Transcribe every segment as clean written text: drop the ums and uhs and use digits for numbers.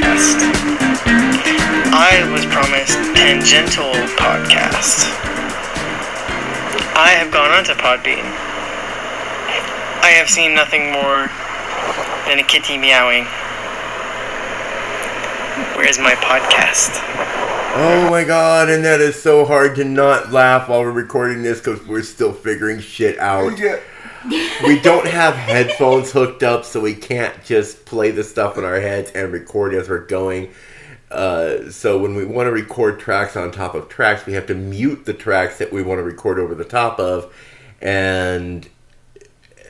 podcast. I was promised tangential podcast. I have gone onto Podbean. I have seen nothing more than a kitty meowing. Where's my podcast? Oh my god, and that is so hard to not laugh while we're recording this because we're still figuring shit out. We don't have headphones hooked up, so we can't just play the stuff in our heads and record as we're going. So when we want to record tracks on top of tracks, we have to mute the tracks that we want to record over the top of, and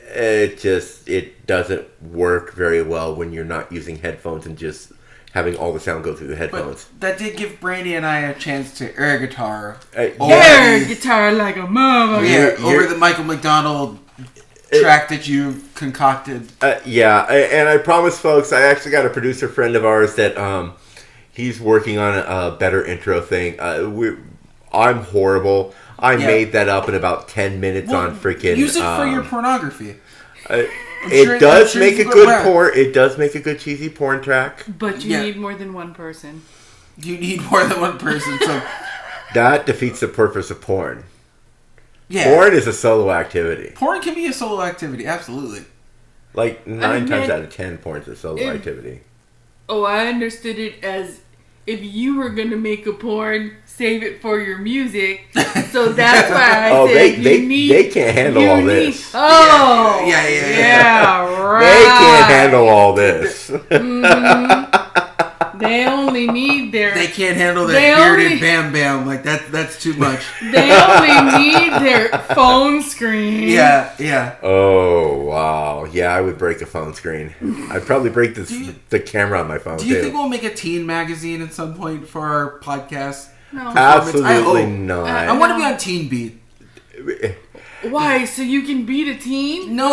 it doesn't work very well when you're not using headphones and just having all the sound go through the headphones. But that did give Brandy and I a chance to air guitar. Air guitar like a mama. Yeah, over the Michael McDonald track that you concocted. And I promise, folks, I actually got a producer friend of ours that he's working on a better intro thing. I'm horrible. I made that up in about 10 minutes on freaking... Use it for your pornography. It does make a good porn. It does make a good cheesy porn track. But you need more than one person. You need more than one person. So that defeats the purpose of porn. Yeah. Porn is a solo activity. Porn can be a solo activity, absolutely. Like 9 times out of 10, porn's a solo activity. Oh, I understood it as if you were going to make a porn, save it for your music. So that's why I said they can't handle all this. Oh! Yeah, right. They can't handle all this. Mm-hmm. They only need their... They can't handle that bearded Bam Bam. Like, that's too much. They only need their phone screen. Yeah. Oh, wow. Yeah, I would break a phone screen. I'd probably break the camera on my phone, Do you too. think we'll make a teen magazine at some point for our podcast? No. Absolutely not. I want to be on Teen Beat. Why? So you can beat a teen? No.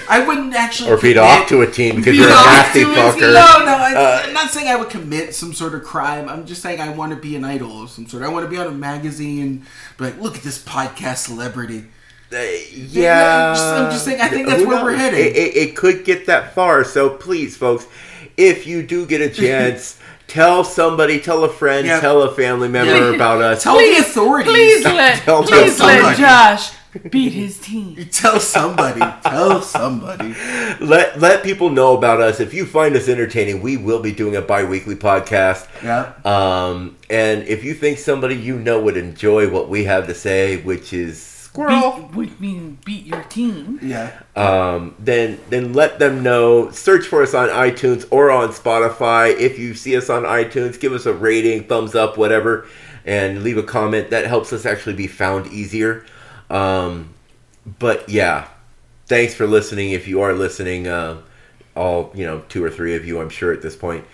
I wouldn't actually or beat off to a teen because you're a nasty fucker. No, I'm not saying I would commit some sort of crime. I'm just saying I want to be an idol of some sort. I want to be on a magazine, be like, look at this podcast celebrity. Yeah. I'm just saying, I think that's where we're headed. It could get that far, so please, folks, if you do get a chance... Tell somebody, tell a friend, tell a family member about us. Tell the authorities. Please let Josh beat his team. Tell somebody. Let people know about us. If you find us entertaining, we will be doing a bi-weekly podcast. Yeah. And if you think somebody you know would enjoy what we have to say, which is Squirrel, beat your team. Yeah. Then let them know. Search for us on iTunes or on Spotify. If you see us on iTunes, give us a rating, thumbs up, whatever, and leave a comment. That helps us actually be found easier. But yeah, thanks for listening. If you are listening, all 2 or 3 of you, I'm sure at this point.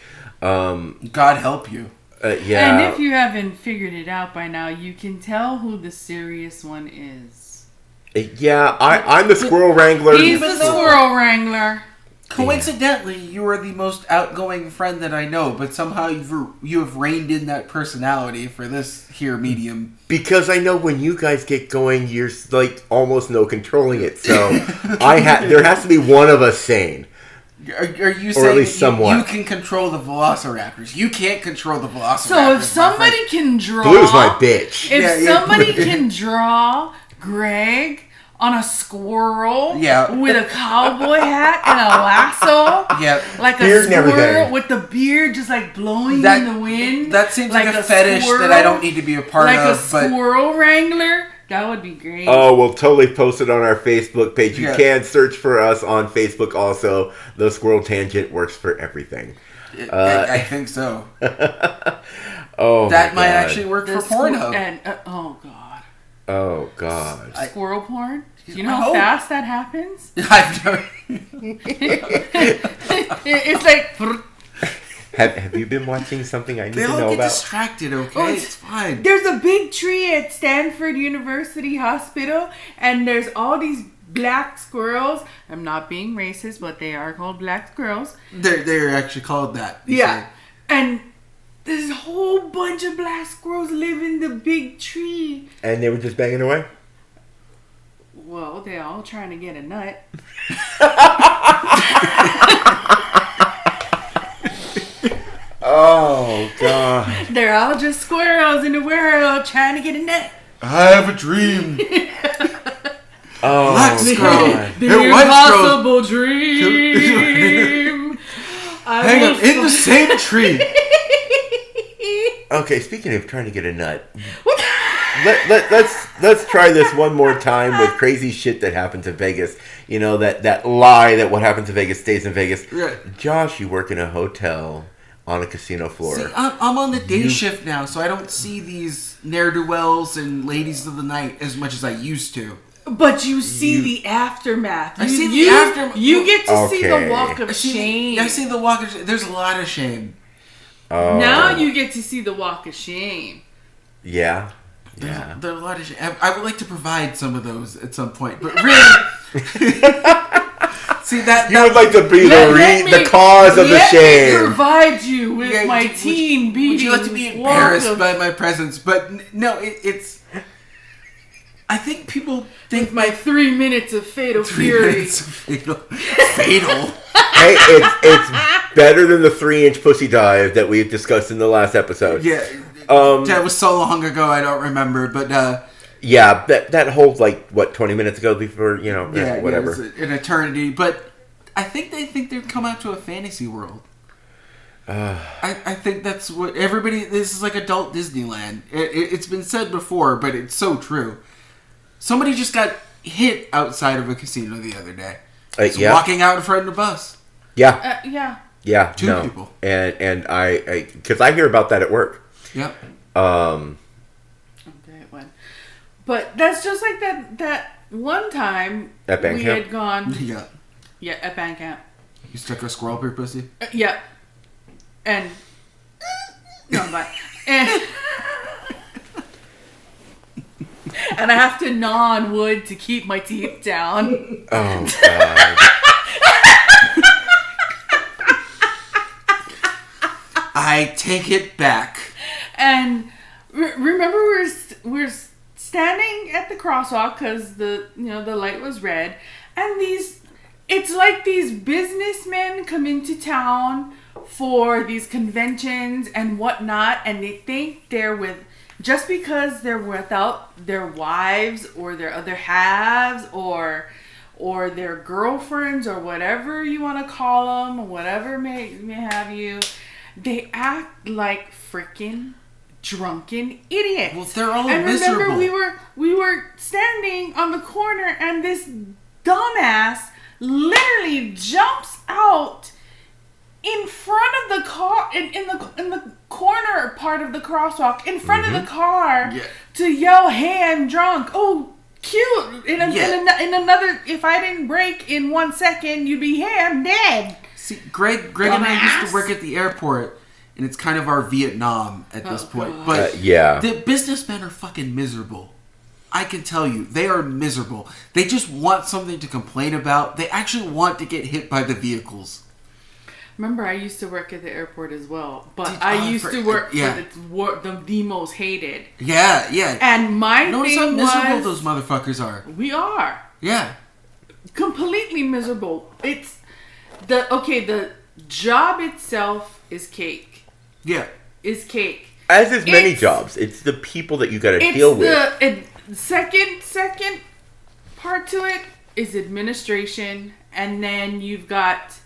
God help you. Yeah. And if you haven't figured it out by now, you can tell who the serious one is. Yeah, I'm the Squirrel Wrangler. He's the Squirrel Wrangler. Coincidentally, you are the most outgoing friend that I know, but somehow you have reined in that personality for this here medium. Because I know when you guys get going, you're like almost no controlling it. So there has to be one of us sane. Are you saying you can control the Velociraptors? You can't control the Velociraptors. So if somebody can draw... Blue's my bitch. If somebody can draw Greg on a squirrel with a cowboy hat and a lasso, like a squirrel with the beard just like blowing in the wind. That seems like a fetish that I don't need to be a part of. Like a squirrel wrangler. That would be great. Oh, we'll totally post it on our Facebook page. You can search for us on Facebook also. The Squirrel Tangent works for everything. I think so. That might actually work for Pornhub. Oh, God. Squirrel porn? Do you know how fast that happens? I've never... It's like... Have you been watching something I need to know about? They don't get distracted, okay? It's fine. There's a big tree at Stanford University Hospital, and there's all these black squirrels. I'm not being racist, but they are called black squirrels. They're actually called that. Yeah. And there's a whole bunch of black squirrels live in the big tree. And they were just banging away? Well, they're all trying to get a nut. Oh, God. They're all just squirrels in the world trying to get a nut. I have a dream. Oh, Black squirrel. The impossible dream. Hang on, in the same tree. Okay, speaking of trying to get a nut, let's try this one more time with crazy shit that happens in Vegas. You know, that lie that what happens in Vegas stays in Vegas. Right. Josh, you work in a hotel on a casino floor. See, I'm on the day shift now, so I don't see these ne'er-do-wells and ladies of the night as much as I used to. But you see the aftermath. I see the aftermath. You get to see the walk of shame. I see the walk of shame. There's a lot of shame. Now you get to see the walk of shame. Yeah. There's a lot of shame. I would like to provide some of those at some point, but really, see that you would like to be the cause of the shame. Let me provide you with my teen beating. Would you like to be embarrassed by my presence? But no, it's. I think people think my 3 minutes of fatal fury. Fatal. Hey, it's better than the 3-inch pussy dive that we discussed in the last episode. Yeah. That was so long ago, I don't remember. But yeah, that whole 20 minutes ago before whatever. Yeah, an eternity. But I think they think they've come out to a fantasy world. I think that's what everybody. This is like adult Disneyland. It's been said before, but it's so true. Somebody just got hit outside of a casino the other day. Walking out in front of the bus. Yeah. Yeah. Two people. And I because I hear about that at work. Yep. Okay, one. But that's just like that one time at band camp? Had gone. Yeah. Yeah, at band camp. You stuck a squirrel up your pussy? Yeah. And and I have to gnaw on wood to keep my teeth down. Oh, God. I take it back. And remember, we're standing at the crosswalk because the light was red, and it's like these businessmen come into town for these conventions and whatnot, and they think they're just because they're without their wives or their other halves or their girlfriends or whatever you want to call them, or whatever may have you, they act like freaking drunken idiots. Well, they're all and miserable. Remember, we were standing on the corner, and this dumbass literally jumps out in front of the car, in the corner part of the crosswalk, in front of the car, to yell, "Hey, I'm drunk!" Oh, cute! In another, if I didn't break in 1 second, you'd be, "Hey, I'm dead." See, Greg and I used to work at the airport, and it's kind of our Vietnam at this point. God. But the businessmen are fucking miserable. I can tell you, they are miserable. They just want something to complain about. They actually want to get hit by the vehicles. Remember, I used to work at the airport as well, but I used to work for the most hated. Yeah. And notice how miserable those motherfuckers are. We are. Yeah. Completely miserable. It's the job itself is cake. Yeah. Is cake. As is many jobs. It's the people that you got to deal with. The second part to it is administration, and then you've got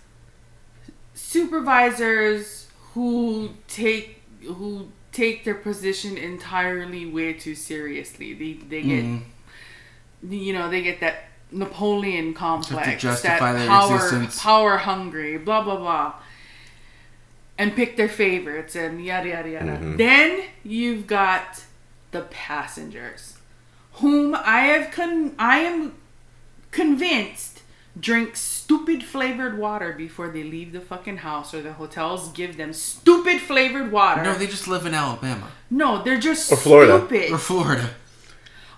supervisors who take their position entirely way too seriously. They get they get that Napoleon complex, to justify that their existence. power hungry, blah blah blah, and pick their favorites and yada yada yada. Mm-hmm. Then you've got the passengers, whom I am convinced drink stupid flavored water before they leave the fucking house, or the hotels give them stupid flavored water. No, they just live in Alabama. No, they're just Florida. stupid. Or Florida.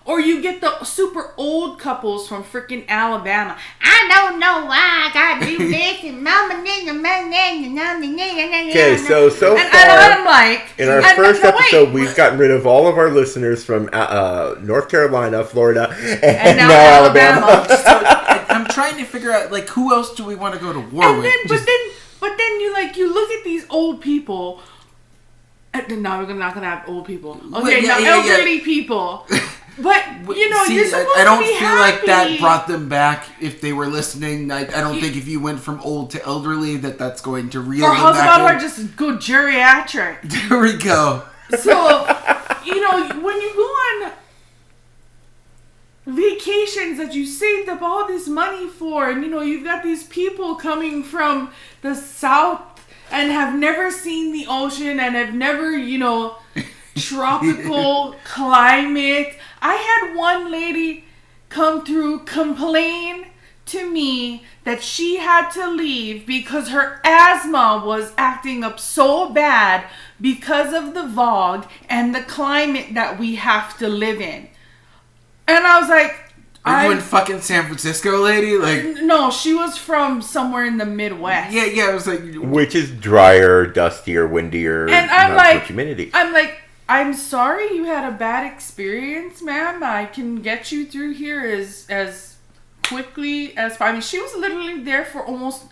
Or you get the super old couples from freaking Alabama. I don't know why I gotta do this and mama. Okay, so far, I'm like, in our first episode, we've gotten rid of all of our listeners from North Carolina, Florida, and now Alabama. I'm trying to figure out, who else do we want to go to war with? But then you look at these old people No, we're not gonna have old people. Okay, elderly people. But you're supposed I don't to be feel happy. like that brought them back if they were listening. I don't think if you went from old to elderly that's going to reel them back. Or how's about I just go geriatric? There we go. So when you go on vacations that you saved up all this money for, and you've got these people coming from the south and have never seen the ocean and have never tropical climate. I had one lady come through complain to me that she had to leave because her asthma was acting up so bad because of the fog and the climate that we have to live in. And I was like, Are you in fucking San Francisco, lady? Like, no, she was from somewhere in the Midwest. Yeah, I was like, which is drier, dustier, windier, and I'm not like, much humidity. I'm like, I'm sorry you had a bad experience, ma'am. I can get you through here as quickly as possible. I mean, she was literally there for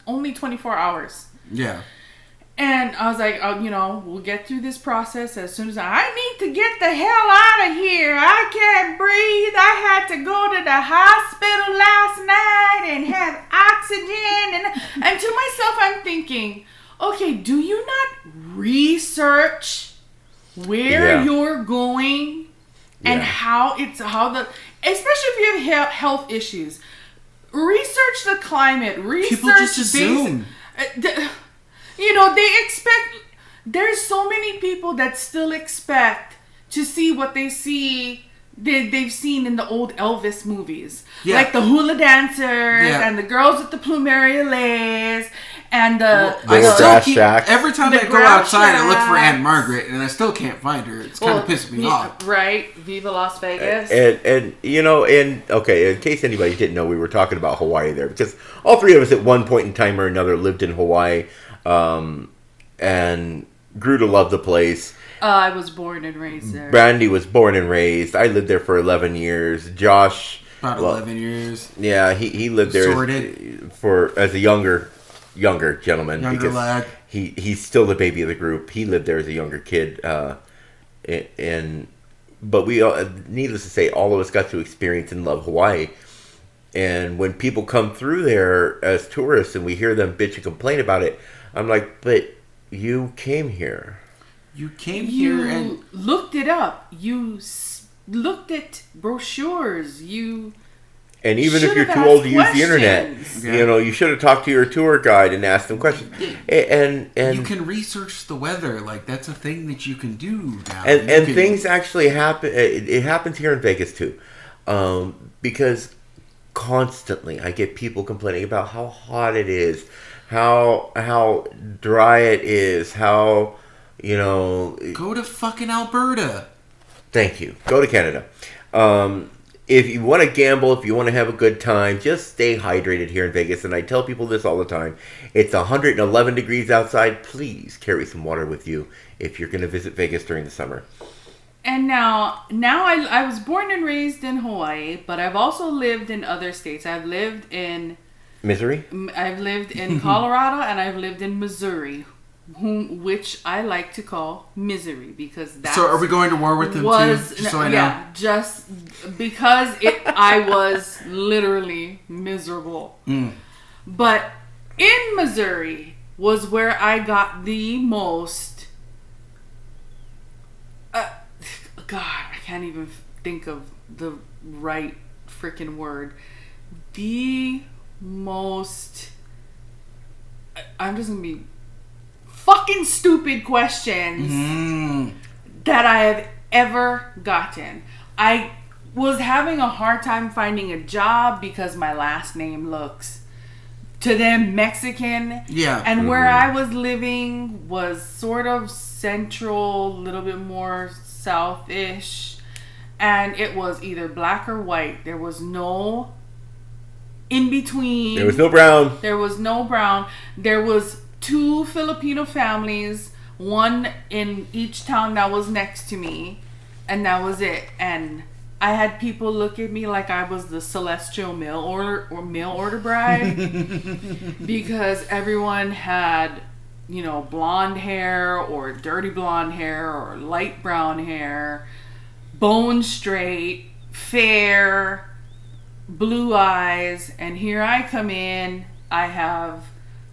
only 24 hours. Yeah. And I was like, we'll get through this process as soon as I need to get the hell out of here. I can't breathe. I had to go to the hospital last night and have oxygen. And to myself, I'm thinking, okay, do you not research where you're going and especially if you have health issues, research the climate, research people just assume. They expect, there's so many people that still expect to see what they see, they've seen in the old Elvis movies. Yeah. Like the hula dancers and the girls with the plumeria lace and the grass shack. Every time I go outside, I look for Aunt Margaret, and I still can't find her. It's kind of pissing me off. Right? Viva Las Vegas. And in case anybody didn't know, we were talking about Hawaii there, because all three of us at one point in time or another lived in Hawaii, and grew to love the place. I was born and raised there. Brandy was born and raised. I lived there for 11 years. Josh... About 11 years. Yeah, he lived there as a younger gentleman. Younger lad. He's still the baby of the group. He lived there as a younger kid. But we, needless to say, all of us got to experience and love Hawaii. And when people come through there as tourists and we hear them bitch and complain about it, I'm like, but you came here. You came here and looked it up. You looked at brochures. And even if you're too old to use the internet, you should have talked to your tour guide and asked them questions. And you can research the weather. Like, that's a thing that you can do now. And things actually happen. It happens here in Vegas too, because constantly I get people complaining about how hot it is, how dry it is, how go to fucking Alberta. Thank you. Go to Canada. If you want to gamble, if you want to have a good time, just stay hydrated here in Vegas. And I tell people this all the time. It's 111 degrees outside. Please carry some water with you if you're going to visit Vegas during the summer. And now I was born and raised in Hawaii, but I've also lived in other states. I've lived in... Missouri? I've lived in Colorado and I've lived in Missouri. Which I like to call misery, because that's... So are we going to war with them too? Just so I know. Yeah, just because I was literally miserable. But in Missouri was where I got the most... God, I can't even think of the right freaking word. The most... I'm just going to be... fucking stupid questions that I have ever gotten. I was having a hard time finding a job because my last name looks to them Mexican. Yeah. And where I was living was sort of central, a little bit more south-ish. And it was either black or white. There was no in between. There was no brown. There was no brown. There was 2 Filipino families, one in each town that was next to me, and that was it. And I had people look at me like I was the celestial mail order bride because everyone had blonde hair or dirty blonde hair or light brown hair, bone straight, fair, blue eyes, and here I come in, I have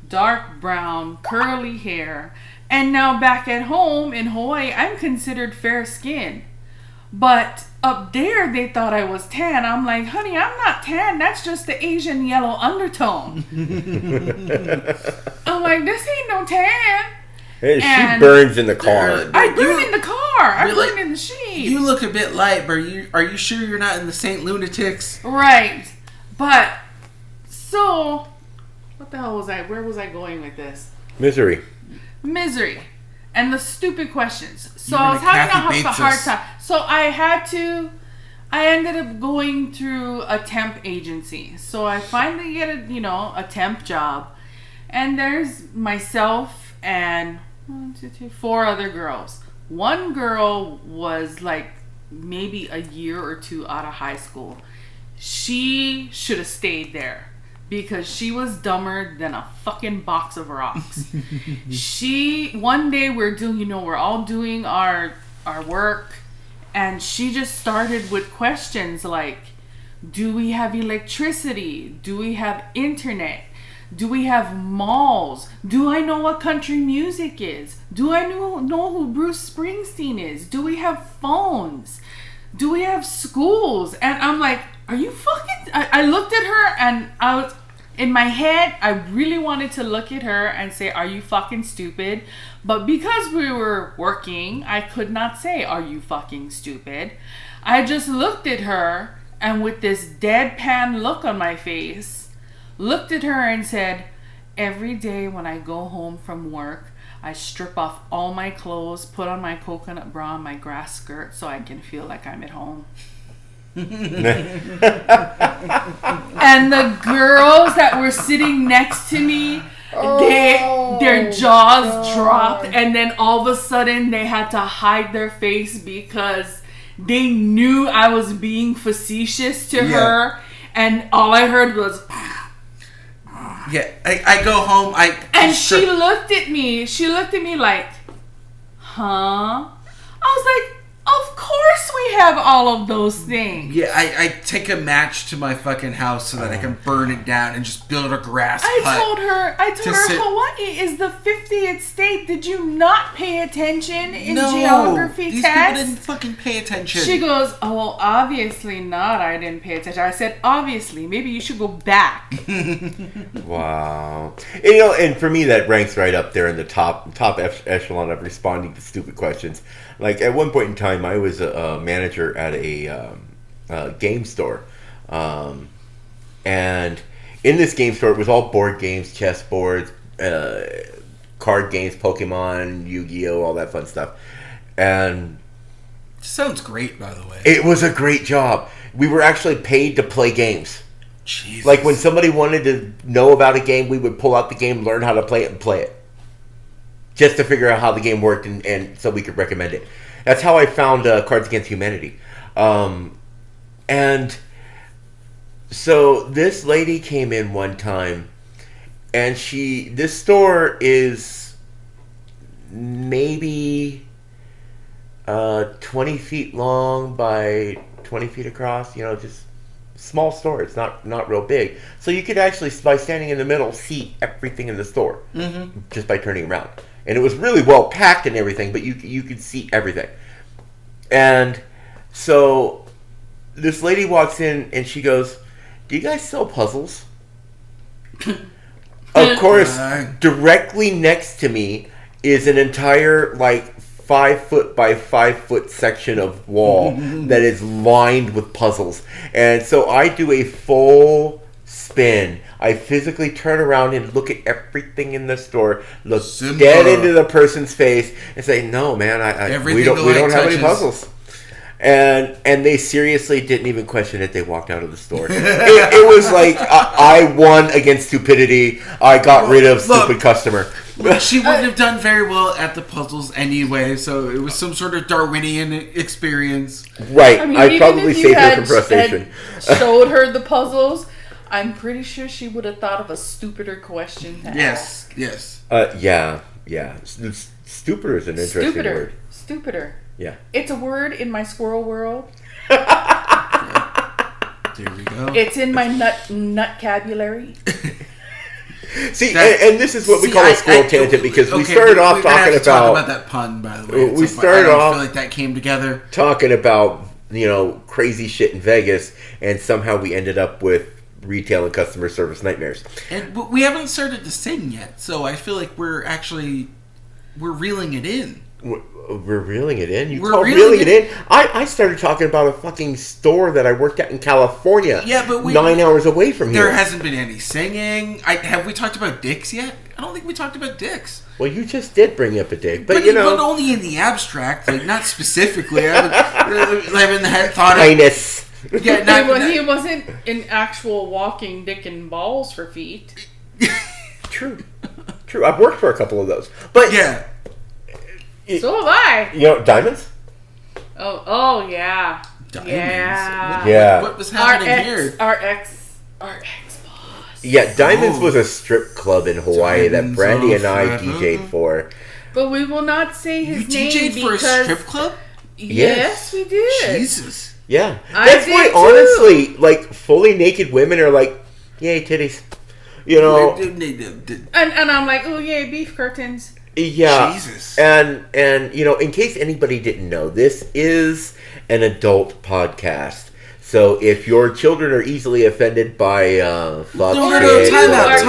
dark brown curly hair, and now back at home in Hawaii I'm considered fair skinned, but up there they thought I was tan. I'm like, honey, I'm not tan, that's just the Asian yellow undertone. I'm like, this ain't no tan. Hey, she burns in the car. I burn in the car. I burn in the sheet. You look a bit light, but are you sure you're not in the St. Lunatics? Right. But, so, what the hell was I? Where was I going with this? Misery. And the stupid questions. So I was having a hard time. So I ended up going through a temp agency. So I finally get a temp job. And there's myself and 4 other girls. One girl was like maybe a year or 2 out of high school. She should have stayed there because she was dumber than a fucking box of rocks. One day we're all doing our work, and she just started with questions like, do we have electricity? Do we have internet? Do we have malls? Do I know what country music is? Do I know who Bruce Springsteen is? Do we have phones? Do we have schools? And I'm like, are you fucking... I looked at her and I was... In my head, I really wanted to look at her and say, are you fucking stupid? But because we were working, I could not say, are you fucking stupid? I just looked at her and with this deadpan look on my face, looked at her and said, every day when I go home from work, I strip off all my clothes, put on my coconut bra and my grass skirt so I can feel like I'm at home. And the girls that were sitting next to me, their jaws dropped, and then all of a sudden they had to hide their face because they knew I was being facetious to her, and all I heard was... Yeah, I go home, she looked at me. She looked at me like, huh? I was like, of course we have all of those things. Yeah, I take a match to my fucking house so that I can burn it down and just build a grass hut. I told her, Hawaii is the 50th state. Did you not pay attention in geography these tests? People didn't fucking pay attention. She goes, oh, well, obviously not. I didn't pay attention. I said, obviously. Maybe you should go back. Wow. And for me, that ranks right up there in the top echelon of responding to stupid questions. Like, at one point in time, I was a manager at a game store. And in this game store, it was all board games, chess boards, card games, Pokemon, Yu-Gi-Oh!, all that fun stuff. And... Sounds great, by the way. It was a great job. We were actually paid to play games. Jesus. Like, when somebody wanted to know about a game, we would pull out the game, learn how to play it, and play it. Just to figure out how the game worked and so we could recommend it. That's how I found Cards Against Humanity. And so this lady came in one time, and this store is maybe 20 feet long by 20 feet across, just small store. It's not real big. So you could actually, by standing in the middle, see everything in the store just by turning around. And it was really well packed and everything, but you could see everything. And so this lady walks in and she goes, do you guys sell puzzles? Of course, directly next to me is an entire 5-foot by 5-foot section of wall that is lined with puzzles. And so I do a full spin. I physically turn around and look at everything in the store, look dead into the person's face, and say, "No, man, we don't have any puzzles." And they seriously didn't even question it. They walked out of the store. It was like I won against stupidity. I got rid of stupid customer. She wouldn't have done very well at the puzzles anyway, so it was some sort of Darwinian experience. Right. I probably saved her from frustration. Showed her the puzzles. I'm pretty sure she would have thought of a stupider question to ask. Yes. Yeah. Stupider is an interesting word. Stupider. Yeah. It's a word in my squirrel world. There we go. It's in my nutcabulary. See, and this is what we call a squirrel tangent because we started off talking about... talk about that pun, by the way. We started off... I feel like that came together. Talking about, crazy shit in Vegas, and somehow we ended up with retail and customer service nightmares. But we haven't started to sing yet, so I feel like we're reeling it in. We're reeling it in? You call reeling it in? I started talking about a fucking store that I worked at in California. Yeah, but 9 hours away from here. There hasn't been any singing. Have we talked about dicks yet? I don't think we talked about dicks. Well, you just did bring up a dick, but But only in the abstract, like not specifically. I haven't thought of... Highness. Yeah, he wasn't an actual walking dick and balls for feet. True. I've worked for a couple of those. But yeah. So have I. Diamonds? Oh yeah. Diamonds? Yeah. What was happening here? Our ex boss. Yeah, Diamonds was a strip club in Hawaii that Brandy and I DJ'd for. But we will not say his name DJ'd for a strip club? Yes, we did. Jesus. Yeah. That's why, honestly, fully naked women are like, yay, titties. And I'm like, oh, yay, beef curtains. Yeah. Jesus. And in case anybody didn't know, this is an adult podcast. So if your children are easily offended by time out.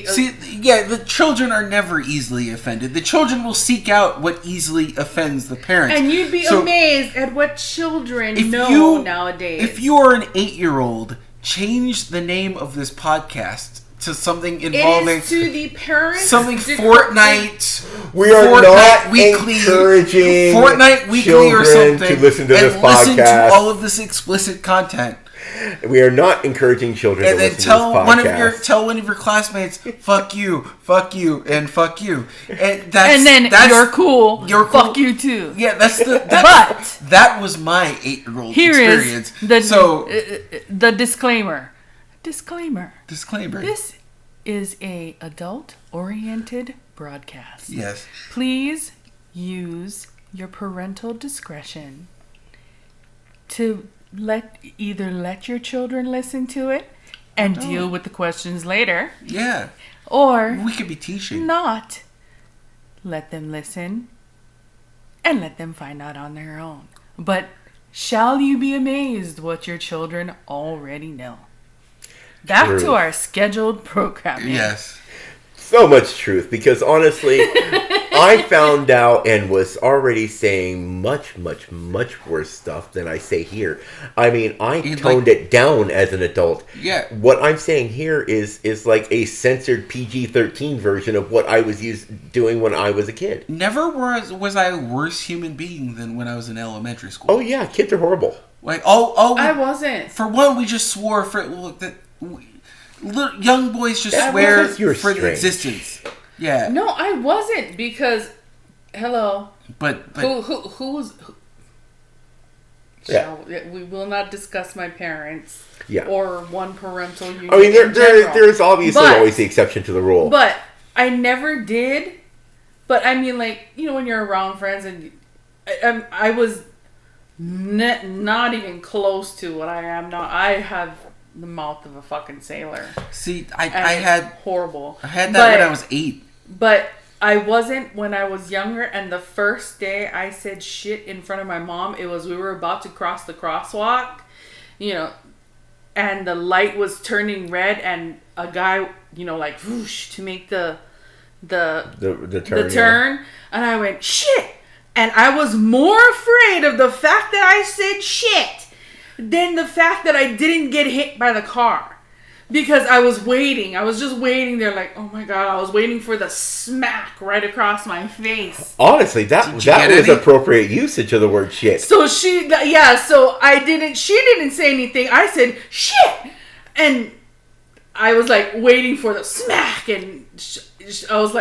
See, the children are never easily offended. The children will seek out what easily offends the parents. And you'd be amazed at what children know nowadays. If you are an 8-year-old, change the name of this podcast to something involving... It is to the parents... Something Fortnite... We are not Weekly, encouraging Fortnite Weekly or something to listen to this podcast. And listen to all of this explicit content. We are not encouraging children to listen to this podcast. Tell one of your classmates, fuck you, and fuck you. And then you're cool. Fuck you too. Yeah, but that was my 8-year-old experience. Here is the disclaimer. Disclaimer. This is a adult-oriented broadcast. Yes. Please use your parental discretion to let your children listen to it and deal with the questions later. Yeah. Or we could be teaching. Not let them listen and let them find out on their own. But shall you be amazed what your children already know? Back to our scheduled programming. Yes. So much truth, because honestly, I found out and was already saying much, much, much worse stuff than I say here. I mean, I toned it down as an adult. Yeah. What I'm saying here is like a censored PG-13 version of what I was doing when I was a kid. Never was I a worse human being than when I was in elementary school. Oh yeah, kids are horrible. I wasn't. For one, we just swore young boys just swear for the existence. Yeah. No, I wasn't because, hello. But who was? We will not discuss my parents. Yeah. Or one parental unit. I mean, there's obviously always the exception to the rule. But I never did. But I mean, when you're around friends, and I was not even close to what I am now. I have the mouth of a fucking sailor. See, I had horrible. I had that when I was 8. But I wasn't when I was younger. And the first day I said shit in front of my mom, we were about to cross the crosswalk, and the light was turning red, and a guy, whoosh to make the turn, and I went shit, and I was more afraid of the fact that I said shit than the fact that I didn't get hit by the car. Because I was waiting. I was just waiting there oh my God, I was waiting for the smack right across my face. Honestly, that was appropriate usage of the word shit. So she didn't say anything. I said shit. And I was waiting for the smack, and I was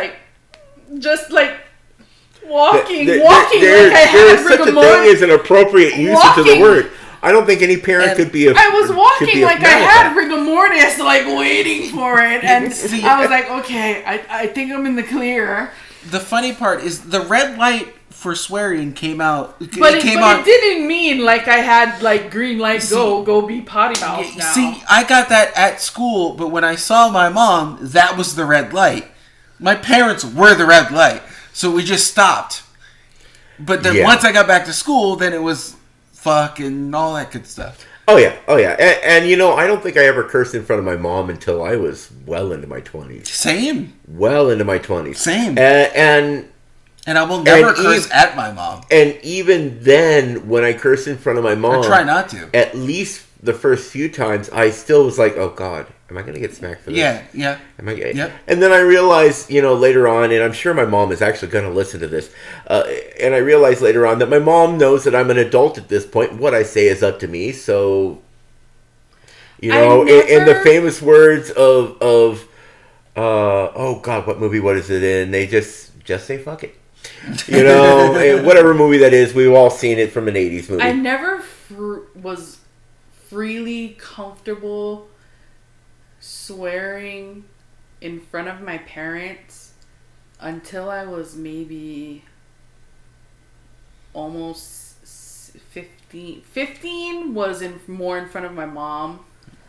walking there's I had such a thing as an appropriate usage of the word. I don't think any parent could be. I was walking like I had rigor mortis, like waiting for it, and I was like, okay, I think I'm in the clear. The funny part is the red light for swearing came out. But it didn't mean like I had like green light. Go be potty mouth now. See, I got that at school, but when I saw my mom, that was the red light. My parents were the red light, so we just stopped. But then once I got back to school, then it was fuck and all that good stuff. Oh yeah. And you know, I don't think I ever cursed in front of my mom until I was well into my 20s. Same. Well into my 20s. Same. And I will never curse at my mom. And even then, when I cursed in front of my mom, I try not to. At least the first few times, I still was like, "Oh God, am I going to get smacked for this?" Yeah. Am I? Yep. And then I realized, you know, later on, and I'm sure my mom is actually going to listen to this. And I realized later on that my mom knows that I'm an adult at this point. What I say is up to me. So, you know, in the famous words of oh God, what movie? What is it in? They just say fuck it. You know, whatever movie that is, we've all seen it from an 80s movie. I never was freely comfortable swearing in front of my parents until I was maybe almost 15. 15 was more in front of my mom.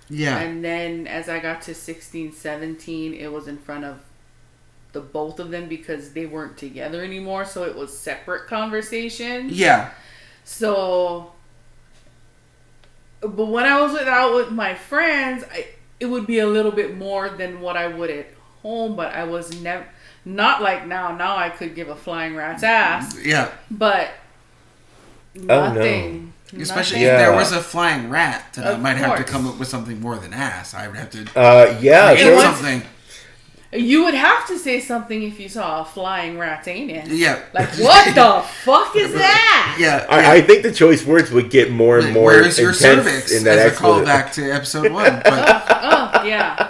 Yeah. And then as I got to 16, 17, it was in front of the both of them because they weren't together anymore, so it was separate conversations. Yeah. So, but when I was out with my friends, it would be a little bit more than what I would at home, but I was not like now. Now I could give a flying rat's ass. Yeah. but nothing. No. Especially if there was a flying rat, then I might have to come up with something more than ass. I would have to create something. You would have to say something if you saw a flying rat's anus. Yeah. Like, what the fuck is that? Yeah. I think the choice words would get more and more Where's your cervix? In that as a callback to episode 1. But yeah.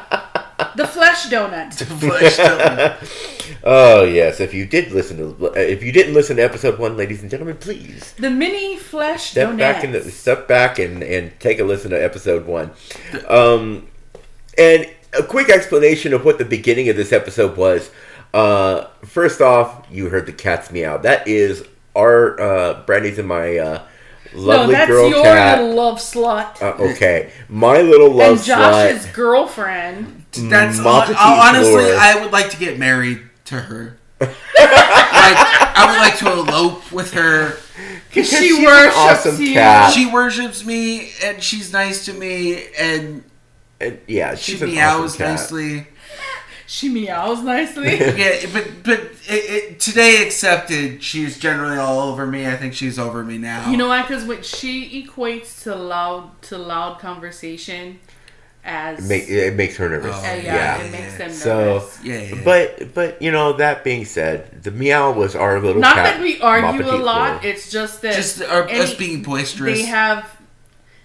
The flesh donut. The flesh donut. Oh yes, if you didn't listen to episode 1, ladies and gentlemen, please the mini flesh donut. Step back and take a listen to episode 1. And a quick explanation of what the beginning of this episode was. First off, you heard the cat's meow. That is our Brandy's and my lovely girl cat. No, that's your little love slut. Okay, my little love slut. And Josh's girlfriend. That's honestly, I would like to get married to her. I would like to elope with her. She worships you. Cat. She worships me, and she's nice to me, and yeah, she meows nicely. She meows nicely. Yeah, but today accepted, she's generally all over me. I think she's over me now. You know why? Because what she equates to loud conversation as it makes her nervous. It makes them nervous. So but you know, that being said, the meow was our little not cat. Not that we argue a lot. It's just that us being boisterous. They have.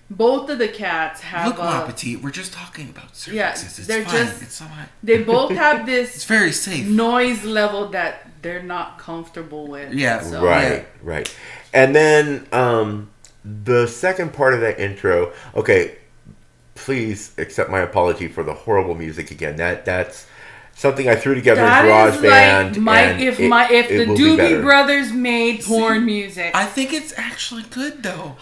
Both of the cats have. Look, Mon Petite, we're just talking about cervixes. Yeah, it's fine. It's all right. They both have this. It's very safe. Noise level that they're not comfortable with. Yeah, so. Right. And then the second part of that intro. Okay, please accept my apology for the horrible music again. That's something I threw together in GarageBand. Like if the Doobie Brothers made porn music. I think it's actually good though.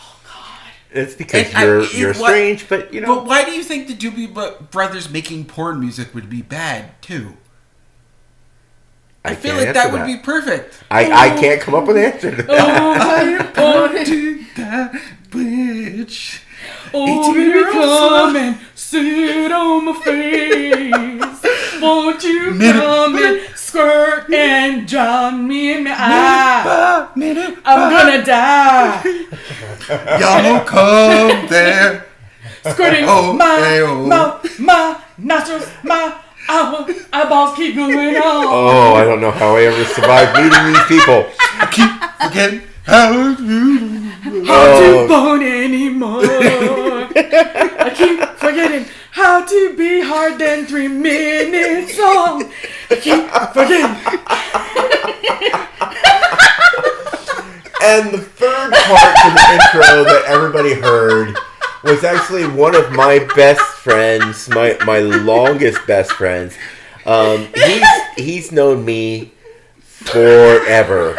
It's because you're strange, but you know. But why do you think the Doobie Brothers making porn music would be bad too? I feel like that would be perfect. I can't come up with an answer to that. Oh, to that bitch. Oh, baby, come and sit on my face. Won't you come and squirt and drown me in my eye? I'm gonna die. Y'all come there. Squirting my mouth, my nostrils, my eyeballs keep going on. Oh, I don't know how I ever survived meeting these people. I keep forgetting how to bone anymore. I keep forgetting how to be hard than 3 minutes long. I keep forgetting. And the third third part to the intro that everybody heard was actually one of my best friends, my longest best friends. He's known me forever.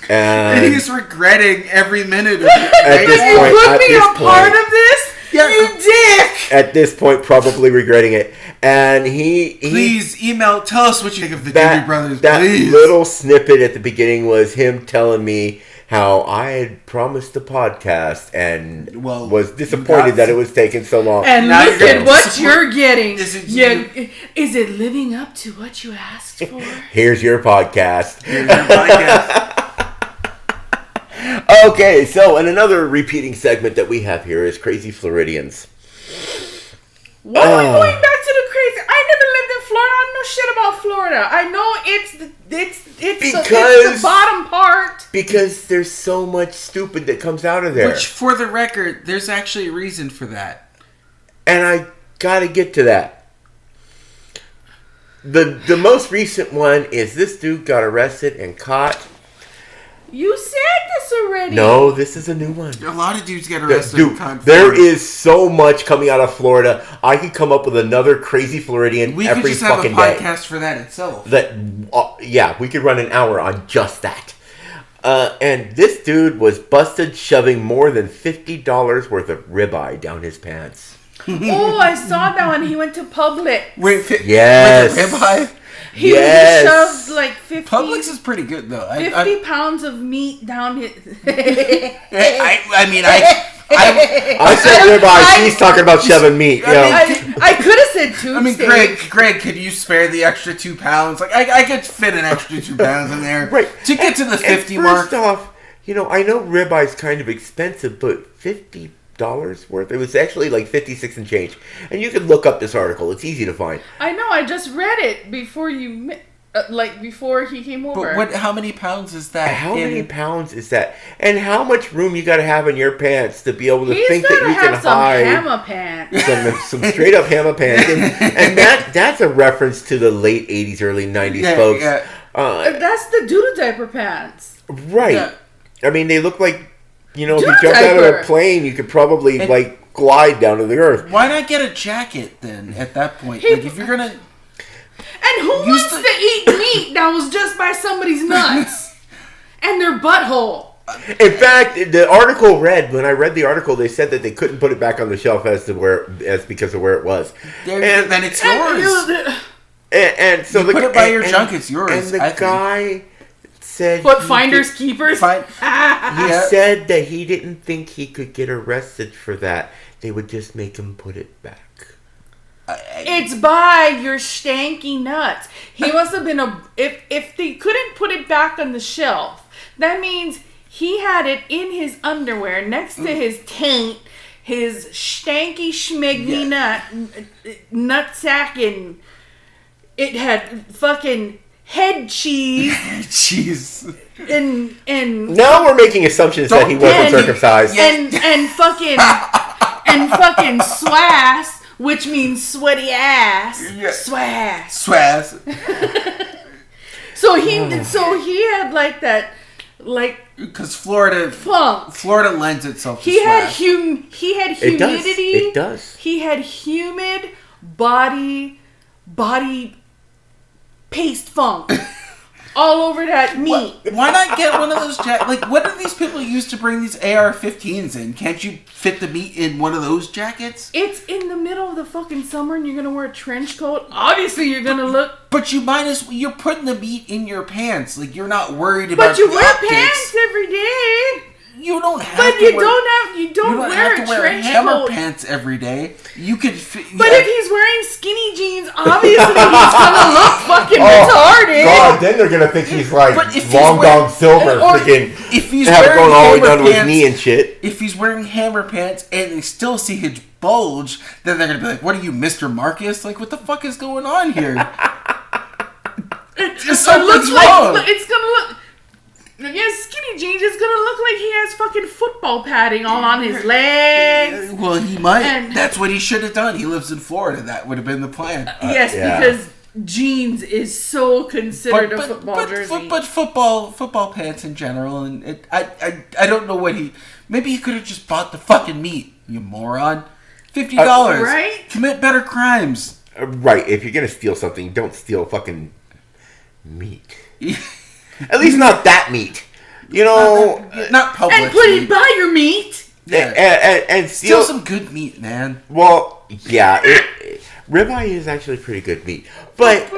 And he's regretting every minute of it. At this point, you put me a part of this? Yeah. You dick! At this point, probably regretting it. And Please email, tell us what you think of the Doobie Brothers, that please. little snippet at the beginning was him telling me how I had promised the podcast and was disappointed that it was taking so long. And now look at what you're getting. Is it living up to what you asked for? Here's your podcast. Okay, so and another repeating segment that we have here is Crazy Floridians. Why are we going back to the crazy? I never lived in Florida. I don't know shit about Florida. I know it's the bottom part. Because there's so much stupid that comes out of there. Which, for the record, there's actually a reason for that. And I gotta get to that. The most recent one is this dude got arrested and caught. You said this already. No, this is a new one. A lot of dudes get arrested. Dude, there is so much coming out of Florida. I could come up with another crazy Floridian every fucking day. We could just have a podcast for that itself. We could run an hour on just that. And this dude was busted shoving more than $50 worth of ribeye down his pants. Oh, I saw that when he went to Publix. Yes. With a ribeye? He shoved like 50... Publix is pretty good, though. 50 pounds of meat down his... I said ribeye. She's talking about shoving meat. I could have said tube steak. Greg, could you spare the extra 2 pounds? Like, I could fit an extra 2 pounds in there. Right. To get to the 50 mark. First off, I know ribeye's kind of expensive, but $50 worth? It was actually like 56 and change. And you can look up this article. It's easy to find. I know. I just read it before you... before he came over. But how many pounds is that? How many pounds is that? And how much room you got to have in your pants to be able to think that you can hide hammer pants. some straight up hammer pants. And that's a reference to the late 80s, early 90s, folks. Yeah. That's the doodle diaper pants. Right. Yeah. I mean, they look like, if you jumped out of a plane, you could probably, glide down to the earth. Why not get a jacket, then, at that point? If you're going to... And who wants to eat meat that was just by somebody's nuts and their butthole? In fact, the article when I read the article, they said that they couldn't put it back on the shelf as because of where it was. And then it's yours. And so you put it by your junk, it's yours. And the guy said, "What finders keepers?" He said that he didn't think he could get arrested for that. They would just make him put it back. It's by your stanky nuts. He must have been if they couldn't put it back on the shelf, that means he had it in his underwear next to his taint, his stanky schmeggy nutsack, and it had fucking head cheese. And now we're making assumptions that he wasn't circumcised. And fucking swass. Which means sweaty ass. Yeah. Swass. So he had like that, because Florida lends itself to swass. He had humidity. It does. He had humid body paste funk all over that meat. Why not get one of those what do these people use to bring these AR-15s in? Can't you fit the meat in one of those jackets? It's in the middle of the fucking summer and you're gonna wear a trench coat. Obviously you're gonna look. But you're putting the meat in your pants. You're not worried about. But you wear pants every day. You don't have. But you don't wear a trench hammer coat. pants every day. You could. But if he's wearing skinny jeans, obviously he's gonna look fucking retarded. God, then they're gonna think he's Long Dong Silver, freaking. If he's have wearing going all the way down to his pants, knee and shit. If he's wearing hammer pants and they still see his bulge, then they're gonna be like, "What are you, Mr. Marcus? What the fuck is going on here?" Something's wrong. It's gonna look. Yeah, skinny jeans is gonna look like he has fucking football padding all on his legs. Well, he might. That's what he should have done. He lives in Florida. That would have been the plan. Yes, because jeans is so considered a football jersey. But football pants in general, and I don't know what maybe he could have just bought the fucking meat, you moron. $50, right? Commit better crimes. Right, if you're gonna steal something, don't steal fucking meat. At least not that meat. You know, not public. And put it by your meat. Yeah, and steal some good meat, man. Well, yeah, ribeye is actually pretty good meat, but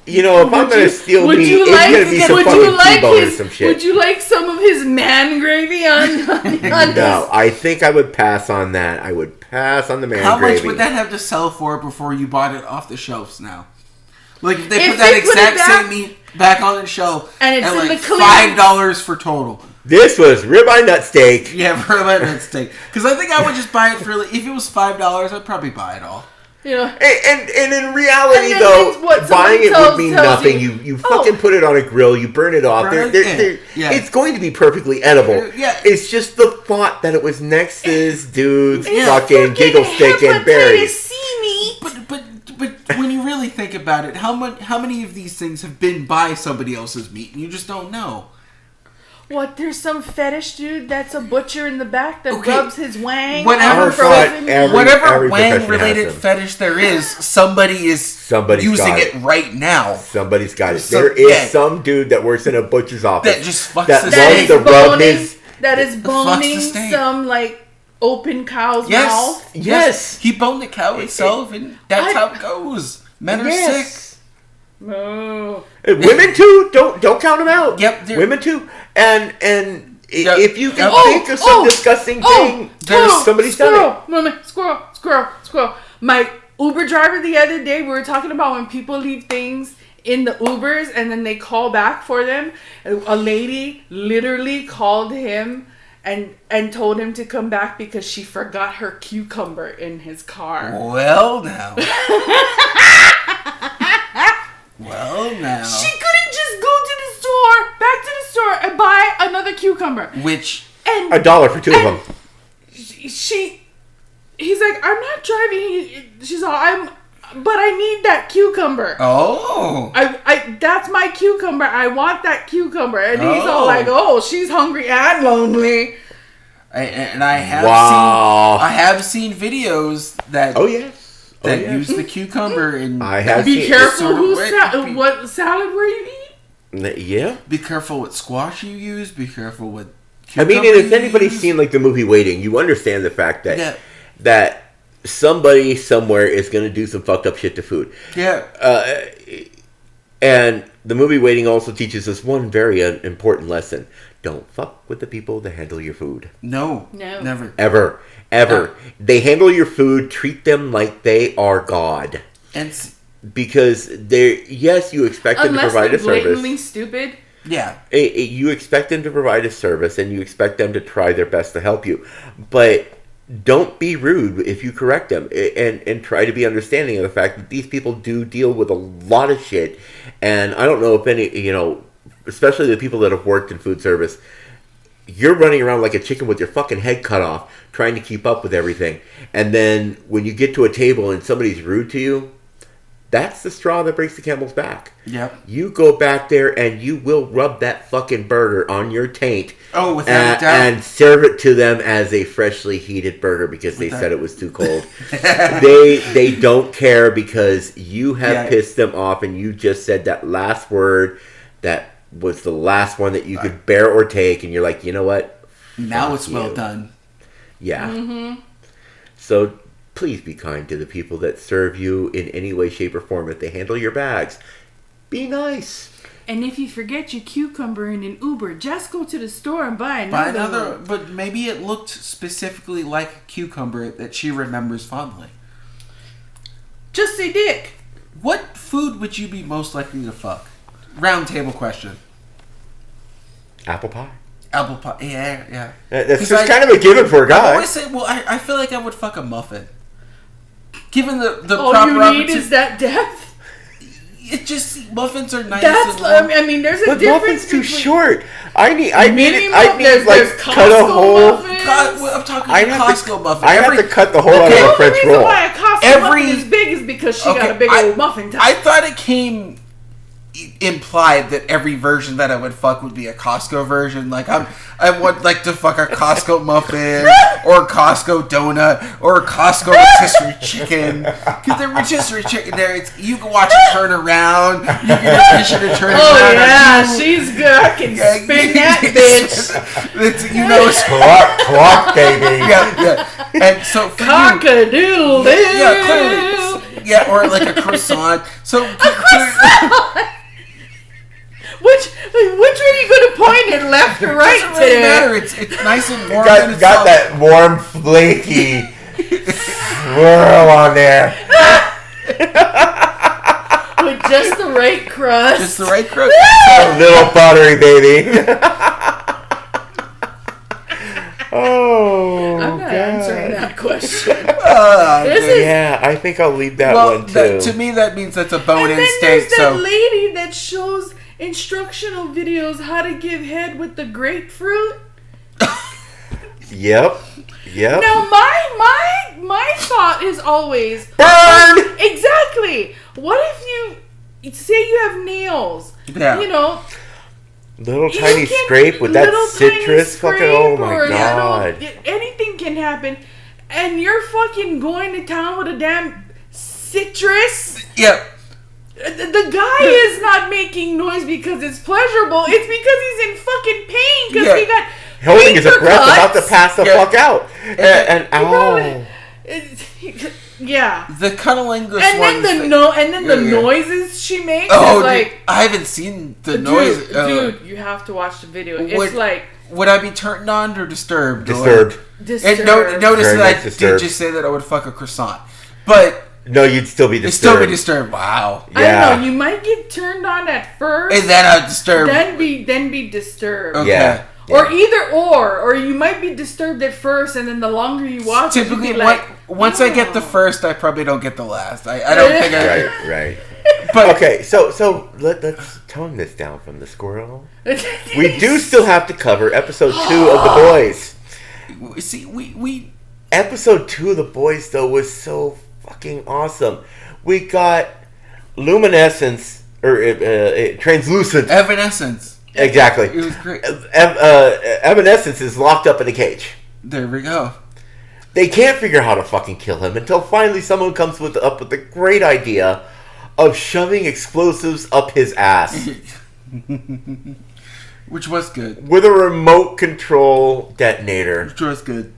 you know, if I'm gonna steal meat, it's gonna be some fucking T-bone or some shit. Would you like some of his man gravy on No, I think I would pass on that. I would pass on the man gravy. How much would that have to sell for before you bought it off the shelves now? Like if they put that exact same meat back on the shelf and it's at like $5 for total. This was ribeye nut steak. Yeah, ribeye nut steak. Because I think I would just buy it for if it was $5, I'd probably buy it all. Yeah. And in reality, though, buying it would mean nothing. You fucking put it on a grill, you burn it off. It's going to be perfectly edible. Yeah. It's just the thought that it was next to this dude's fucking giggle stick and berries. But when you really think about it, how many of these things have been by somebody else's meat and you just don't know? What? There's some fetish dude that's a butcher in the back that rubs his wang. Whatever wang-related fetish there is, somebody's using it right now. Somebody's got it. There is some dude that works in a butcher's office that just fucks the steak. That is boning some open cow's mouth. Yes. He boned the cow itself, and that's how it goes. Men are sick. No. Women too. Don't count them out. Yep. Women too. And if you can think of some disgusting thing, somebody's done it. Squirrel. My Uber driver the other day, we were talking about when people leave things in the Ubers and then they call back for them. A lady literally called him and told him to come back because she forgot her cucumber in his car. Well, now. She couldn't just go back to the store and buy another cucumber. And $1 for two of them. He's like, I'm not driving. She's all, but I need that cucumber. Oh. That's my cucumber. I want that cucumber. And he's all like, she's hungry and lonely. I have seen videos that use the cucumber and be careful what salad where you eat. Yeah. Be careful what squash you use. Be careful what cucumber and if anybody's seen the movie Waiting, you understand the fact that somebody somewhere is going to do some fucked up shit to food. Yeah. And the movie Waiting also teaches us one very important lesson. Don't fuck with the people that handle your food. No. Never. Ever. No. They handle your food, treat them like they are God. Because you expect them to provide a service. Unless they're blatantly stupid. Yeah. You expect them to provide a service and you expect them to try their best to help you. But don't be rude if you correct them and try to be understanding of the fact that these people do deal with a lot of shit. And I don't know if any, especially the people that have worked in food service, you're running around like a chicken with your fucking head cut off trying to keep up with everything. And then when you get to a table and somebody's rude to you, that's the straw that breaks the camel's back. Yep. You go back there and you will rub that fucking burger on your taint. Oh, without a doubt. And serve it to them as a freshly heated burger because they said it was too cold. They don't care because you have pissed them off and you just said that last word that was the last one that you could bear or take, and you're like, you know what? Now it's well done. Yeah. Mm-hmm. So please be kind to the people that serve you in any way, shape, or form. If they handle your bags, be nice. And if you forget your cucumber in an Uber, just go to the store and buy another. But maybe it looked specifically like a cucumber that she remembers fondly. Just say dick. What food would you be most likely to fuck? Round table question. Apple pie. Apple pie. Yeah. That's just kind of a given for a guy. I always say, I feel like I would fuck a muffin. Given the all proper you need is that depth. It just muffins are nice. There's a difference. Muffins too short. I need like cut a hole. I'm talking Costco muffin. I have to cut the whole out of a French roll. The reason why a Costco muffin is big is because she got a big old muffin top. I thought it came implied that every version that I would fuck would be a Costco version. Like I would like to fuck a Costco muffin or a Costco donut or a Costco rotisserie chicken. Because the rotisserie chicken there, you can watch it turn around. You can get it to turn around. Oh yeah, she's good. I can spin that bitch. It's clock, baby. Yeah. And so cock-a-doodle doo. Yeah, clearly. Yeah, or like a croissant. So a croissant. Which way are you going to point it, left or right? It doesn't really matter. It's nice and warm. Got that warm, flaky swirl on there. With just the right crust. Just the right crust. A little buttery, baby. Oh, I'm not answering that question. I think I'll leave that one too. To me, that means that's a bone-in steak. There's that lady that shows instructional videos how to give head with the grapefruit. Yep. Now my thought is always burn. Exactly. What if you say you have nails? Yeah. You know. Little tiny scrape with that citrus. Fucking, oh my god. Anything can happen. And you're fucking going to town with a damn citrus? Yep. The guy is not making noise because it's pleasurable. It's because he's in fucking pain because he got holding his breath about to pass the fuck out. And ow. Yeah. The cunnilingus and then the noises she makes is like... I haven't seen the noise. Dude, you have to watch the video. It's like... Would I be turned on or disturbed? Disturbed. And notice that I did just say that I would fuck a croissant. But... No, you'd still be disturbed. You'd still be disturbed. Wow. Yeah. I don't know. You might get turned on at first. And then I'd disturb. Then be disturbed. Okay. Yeah. Or either or you might be disturbed at first, and then the longer you watch, typically, once I get the first, I probably don't get the last. I don't think I. Right. But okay, so let's tone this down from the squirrel. We do still have to cover episode 2 of The Boys. See, we episode 2 of The Boys though was so fucking awesome. We got luminescence or translucent evanescence. Exactly. It was great. Evanescence is locked up in a cage. There we go. They can't figure out how to fucking kill him until finally someone comes up with the great idea of shoving explosives up his ass. Which was good. With a remote control detonator. Which was good.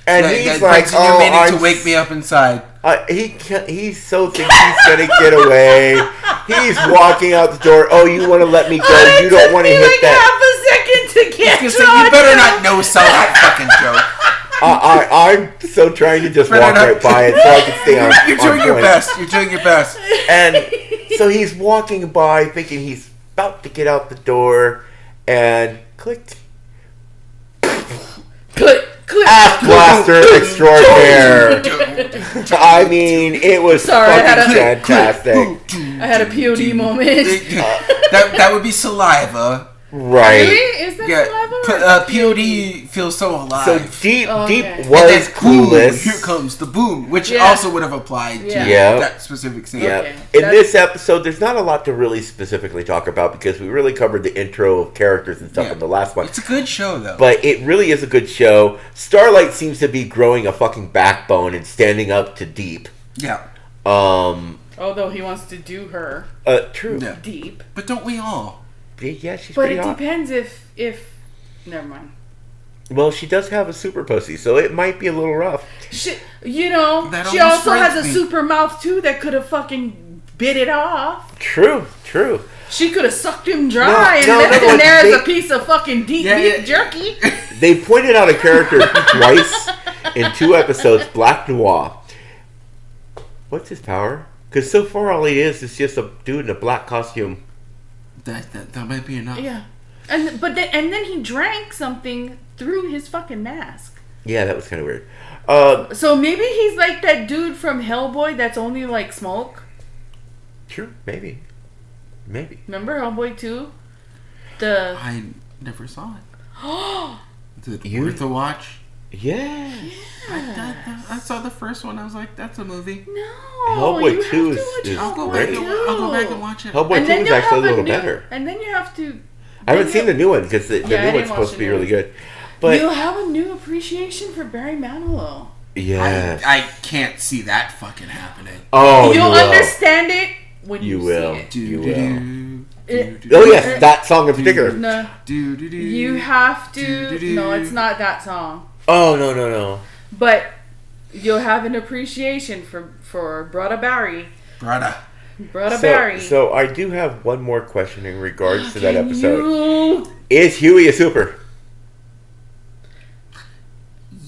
And he's like, "Oh, I'm to wake me up inside." He's so thinks he's gonna get away. He's walking out the door. Oh, you want to let me go? You don't want to hit like that. Half a second to get. You better not no-sell that fucking joke. I'm so trying to just walk right by it so I can stay on. You're doing your best. You're doing your best. And so he's walking by, thinking he's about to get out the door, and click. Ass blaster extraordinaire. I mean, it was fucking fantastic. I had a POD moment. That would be saliva. Right. Really? Is that saliva? POD feels so alive. So deep was clueless. Here comes the boom, which also would have applied to that specific scene. Yeah. Okay. In this episode, there's not a lot to really specifically talk about because we really covered the intro of characters and stuff in the last one. It's a good show, though. But it really is a good show. Starlight seems to be growing a fucking backbone and standing up to Deep. Yeah. Although he wants to do her. True. Yeah. Deep. But don't we all? Yeah, she's but pretty it hot. depends if never mind. Well, she does have a super pussy, so it might be a little rough. She also has a super mouth too that could have fucking bit it off. True. She could have sucked him dry and left him there as a piece of fucking deep beef jerky. They pointed out a character twice in 2 episodes, Black Noir. What's his power? Because so far all he is just a dude in a black costume. That might be enough. Yeah, and then he drank something through his fucking mask. Yeah, that was kind of weird. So maybe he's like that dude from Hellboy that's only like smoke. True, maybe. Remember Hellboy 2? I never saw it. Is it worth a watch? Yeah. I saw the first one. I was like, that's a movie. No. Hellboy 2 is I'll go great. back and watch it. Hellboy 2 is actually a little better. And then you have to... I haven't seen the new one because the new one's supposed to be really good. But you'll have a new appreciation for Barry Manilow. Yeah. I can't see that fucking happening. Oh, You'll understand it when you will. see it. You will. Oh yes, that song in particular. No. You have to... No, it's not that song. Oh, no. But you'll have an appreciation for Brother Barry. Brother Barry. So I do have one more question in regards to that episode. Is Huey a super?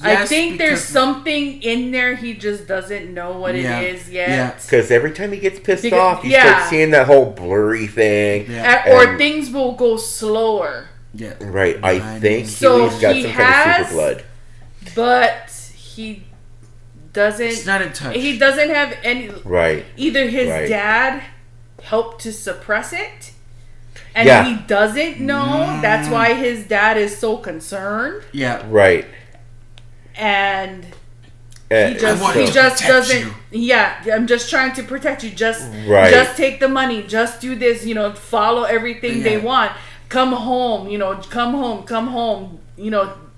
Yes, I think there's something in there he just doesn't know what it is yet. Yeah. Because every time he gets pissed off, you start seeing that whole blurry thing. Yeah. Or things will go slower. Yeah. Right. I think Huey's got some kind of super blood. But he doesn't... He's not in touch. He doesn't have any... Right. Either his dad helped to suppress it, and he doesn't know. That's why his dad is so concerned. Yeah. Right. And he just doesn't. You. Yeah, I'm just trying to protect you. Just take the money. Just do this. Follow everything they want. Come home. Come home.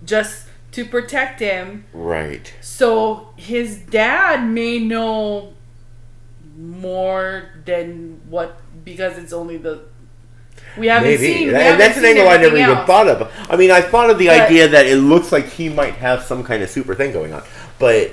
Just to protect him. Right. So his dad may know more than what, because it's only we haven't seen. And that's an angle I never even thought of. I mean, I thought of the idea that it looks like he might have some kind of super thing going on, but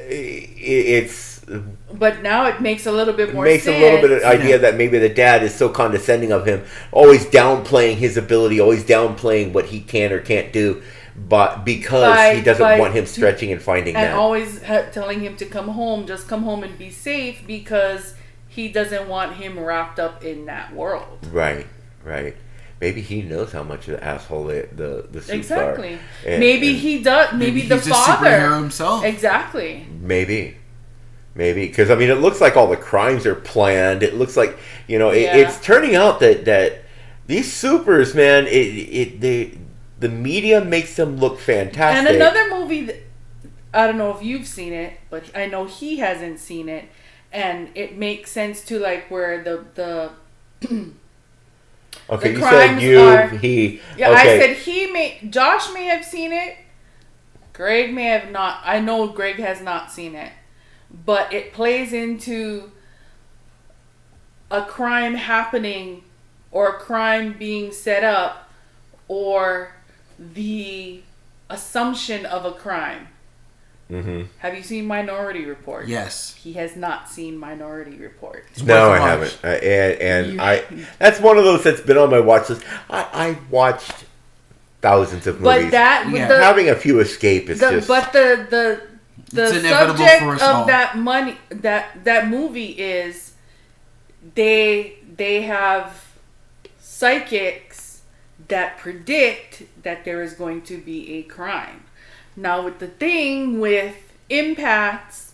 it's. But now it makes a little bit more sense. Makes a little bit of idea that maybe the dad is so condescending of him, always downplaying his ability, always downplaying what he can or can't do, but because he doesn't want him stretching and finding that. And always telling him to come home, just come home and be safe, because he doesn't want him wrapped up in that world. Right. Maybe he knows how much of an asshole the suits exactly. are. Maybe he does. Maybe the father. He's a superhero himself. Exactly. Maybe, because I mean, it looks like all the crimes are planned. It looks like it's turning out that these supers, man, the media makes them look fantastic. And another movie, I don't know if you've seen it, but I know he hasn't seen it. And it makes sense to where the okay, you said he. Yeah, okay. I said Josh may have seen it. Greg may have not. I know Greg has not seen it, but it plays into a crime happening, or a crime being set up, or the assumption of a crime. Mm-hmm. Have you seen Minority Report? Yes. He has not seen Minority Report. No, I haven't. And that's one of those that's been on my watch list. I watched thousands of movies. But having a few escape is just. But the subject of that movie is they have psychics that predict that there is going to be a crime. Now, with the thing with empaths,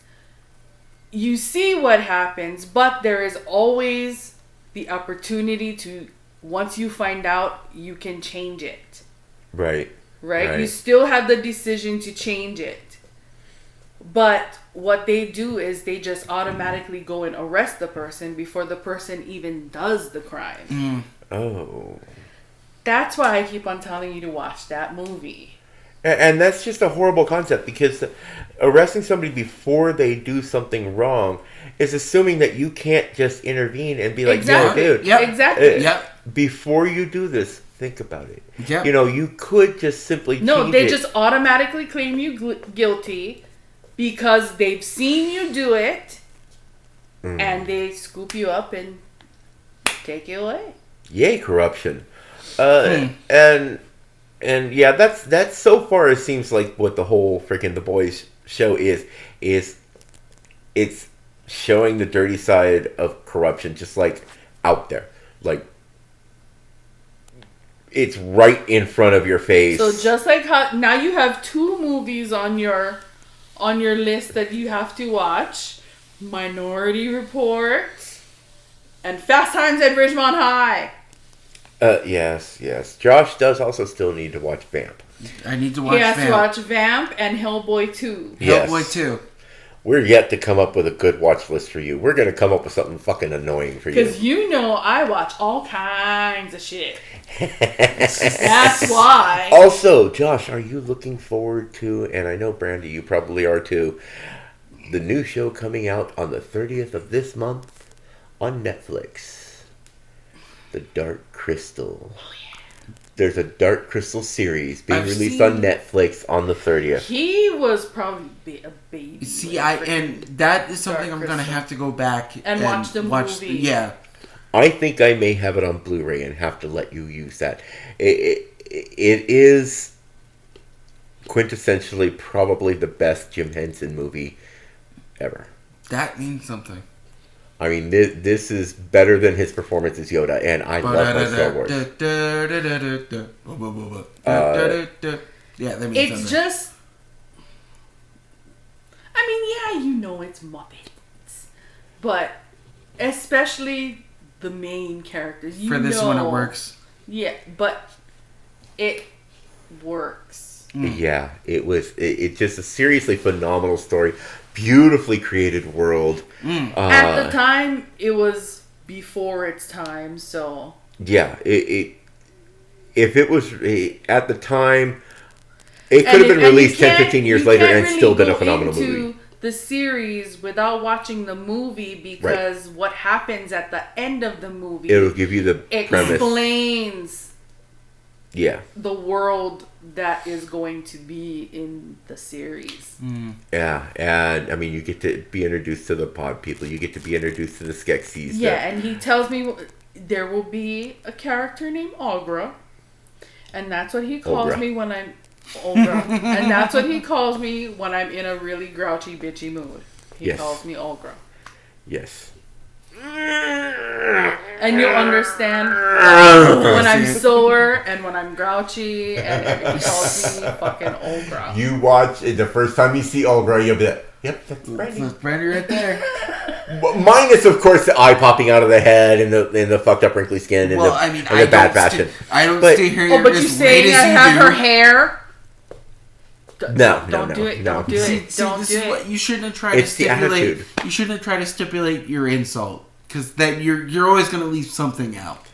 you see what happens, but there is always the opportunity to, once you find out, you can change it. Right. You still have the decision to change it. But what they do is they just automatically go and arrest the person before the person even does the crime. Oh. That's why I keep on telling you to watch that movie. And that's just a horrible concept, because arresting somebody before they do something wrong is assuming that you can't just intervene and be like, exactly. "No, dude, exactly. Before you do this, think about it." Yep. You could just simply change they it. just automatically claim you guilty because they've seen you do it, and they scoop you up and take you away. Yay, corruption. And yeah, that's so far it seems like what the whole freaking The Boys show is it's showing the dirty side of corruption, just out there, it's right in front of your face. So just like how now you have 2 movies on your list that you have to watch: Minority Report and Fast Times at Ridgemont High. Yes. Josh does also still need to watch Vamp. I need to watch Vamp. He has to watch Vamp and Hellboy 2. Yes. Hellboy 2. We're yet to come up with a good watch list for you. We're going to come up with something fucking annoying for you. Because you know I watch all kinds of shit. That's why. Also, Josh, are you looking forward to, and I know, Brandy, you probably are too, the new show coming out on the 30th of this month on Netflix? The Dark Crystal. Oh, yeah. There's a Dark Crystal series being released on Netflix on the 30th. He was probably a baby. See, and that is something I'm going to have to go back and watch the movie. Yeah. I think I may have it on Blu-ray and have to let you use that. It is quintessentially probably the best Jim Henson movie ever. That means something. I mean, this is better than his performance as Yoda, and I love my Star Wars. Yeah, that means it's something. just... I mean, yeah, you know it's Muppets. But especially the main characters. For this one, it works. Yeah, but it works. Yeah, it's just a seriously phenomenal story. Beautifully created world. At the time, it was before its time, so... Yeah, if it was at the time, it could have been released 10, 15 years later and really still been a phenomenal movie. The series without watching the movie because what happens at the end of the movie... It'll give you the premise. Explains the world that is going to be in the series. Yeah, and I mean, you get to be introduced to the pod people. You get to be introduced to the Skeksis. Yeah, and he tells me there will be a character named Olgra, and that's what he calls me when I'm Olgra, and that's what he calls me when I'm in a really grouchy, bitchy mood. He calls me Olgra. Yes. And you'll understand when I'm sore and when I'm grouchy, and he calls me fucking Olgra. You watch it the first time you see Olgra, you'll be like, yep, that's Brandy. That's Brandy right there. Minus, of course, the eye popping out of the head and the fucked up wrinkly skin and the bad fashion. I don't stay here. Oh, but you saying I have her hair? No, don't do it. Don't do it. Don't do it. You shouldn't try to stipulate. You shouldn't try to stipulate your insult because then you're always going to leave something out.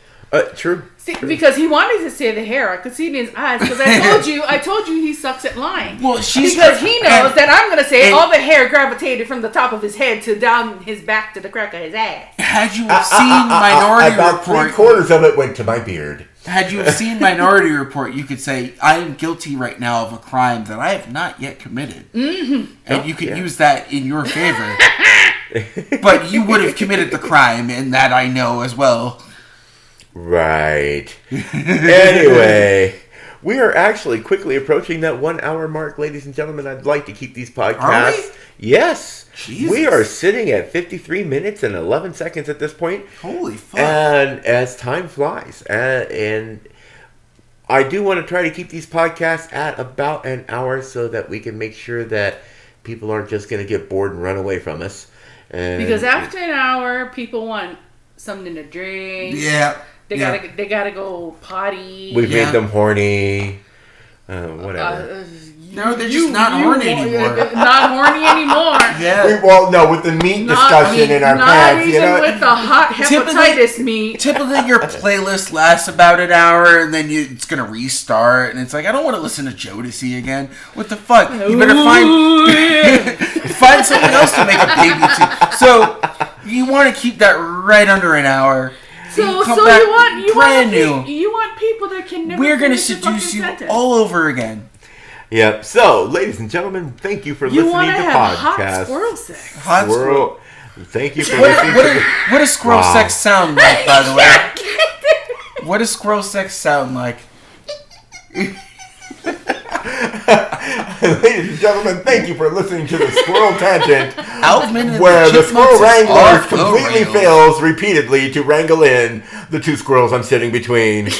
True. See, because he wanted to say the hair. I could see it in his eyes because I told you he sucks at lying. Well, because he knows that I'm going to say all the hair gravitated from the top of his head to down his back to the crack of his ass. Had you seen Minority Report, about 3/4 of it went to my beard. Had you seen Minority Report, you could say, I am guilty right now of a crime that I have not yet committed. Mm-hmm. And you could use that in your favor. But you would have committed the crime, and that I know as well. Right. Anyway, we are actually quickly approaching that 1 hour mark, ladies and gentlemen. I'd like to keep these podcasts. Are we? Yes. Jesus. We are sitting at 53 minutes and 11 seconds at this point. Holy fuck. And as time flies, and I do want to try to keep these podcasts at about an hour so that we can make sure that people aren't just going to get bored and run away from us. Because after an hour, people want something to drink. Yeah. They gotta go potty. We've made them horny. Whatever. No, they're just not horny anymore. Not horny anymore. Yeah. No, with the meat discussion in our pants, you know. With the hot hepatitis meat. Typically, your playlist lasts about an hour, and then it's gonna restart, and it's like I don't want to listen to Jodeci again. What the fuck? You better find something else to make a baby to. So you want to keep that right under an hour. So you want people that can never. We're gonna seduce you all over again. Yep. So, ladies and gentlemen, thank you for listening to podcast. Hot squirrel sex. Hot squirrel. Thank you for listening. What does squirrel sex sound like, by the way? What does squirrel sex sound like? Ladies and gentlemen, thank you for listening to the Squirrel Tangent, Alvin where the Squirrel Wrangler completely fails repeatedly to wrangle in the two squirrels I'm sitting between.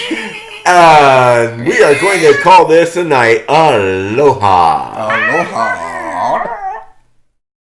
And we are going to call this a night. Aloha. Aloha.